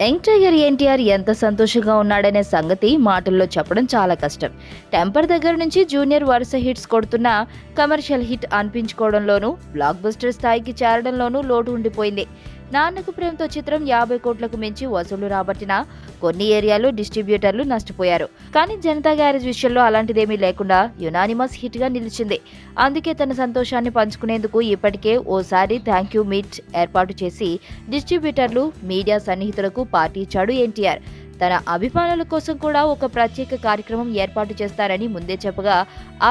Young tiger NTR ఎంత సంతోషంగా ఉన్నాడనే సంగతి మాటల్లో చెప్పడం చాలా కష్టం. టెంపర్ దగ్గర నుంచి జూనియర్ వరుస హిట్స్ కొడుతున్నా కమర్షియల్ హిట్ అనిపించుకోవడంలోనూ బ్లాక్ బస్టర్ స్థాయికి చేరడంలోనూ లోటు ఉండిపోయింది. నాన్నకు ప్రేమతో చిత్రం 50 కోట్లకు మించి వసూలు రాబట్టినా కొన్ని ఏరియాలో డిస్ట్రిబ్యూటర్లు నష్టపోయారు. కానీ జనతా గ్యారేజ్ విషయంలో అలాంటిదేమీ లేకుండా యునానిమస్ హిట్ గా నిలిచింది. అందుకే తన సంతోషాన్ని పంచుకునేందుకు ఇప్పటికే ఓసారి థ్యాంక్ యూ మీట్ ఏర్పాటు చేసి డిస్ట్రిబ్యూటర్లు, మీడియా సన్నిహితులకు పార్టీ ఇచ్చాడు ఎన్టీఆర్. తన అభిమానుల కోసం కూడా ఒక ప్రత్యేక కార్యక్రమం ఏర్పాటు చేస్తారని ముందే చెప్పగా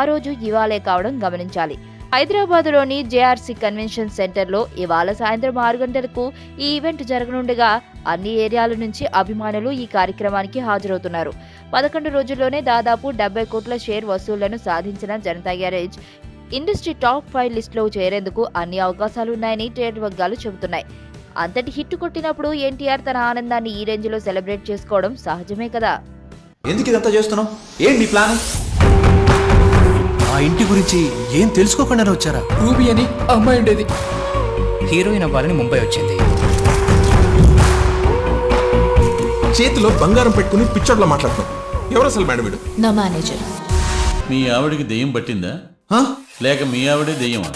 ఆ రోజు ఇవాళే కావడం గమనించాలి. హైదరాబాద్లోని జేఆర్సీ కన్వెన్షన్ సెంటర్లో ఇవాళ సాయంత్రం 6 గంటలకు ఈ ఈవెంట్ జరగనుండగా అన్ని ఏరియాల నుంచి అభిమానులు ఈ కార్యక్రమానికి హాజరవుతున్నారు. 11 రోజుల్లోనే దాదాపు 70 కోట్ల షేర్ వసూళ్లను సాధించిన జనతా గ్యారేజ్ ఇండస్ట్రీ టాప్ 5 లిస్టులో చేరేందుకు అన్ని అవకాశాలున్నాయని ట్రేడ్ వర్గాలు చెబుతున్నాయి. అంతటి హిట్ కొట్టినప్పుడు ఎన్టీఆర్ తన ఆనందాన్ని ఈ రేంజ్లో సెలబ్రేట్ చేసుకోవడం సహజమే కదా. ఎందుకు ఇదంతా చేస్తున్నావు? ఏంటి నీ ప్లాన్? ఆ ఇంటి గురించి ఏం తెలుసుకోకుండా వచ్చారా? రూబీ అని అమ్మాయి ఉండేది. హీరోయిన్ అవ్వాలని ముంబై వచ్చింది. చేతిలో బంగారం పెట్టుకుని పిచ్చోడ్లా మాట్లాడుతాం. ఎవరు అసలు మేడం వీడు? నా మేనేజర్. మీ ఆవిడికి దెయ్యం పట్టిందా లేక మీ ఆవిడే దెయ్యమా?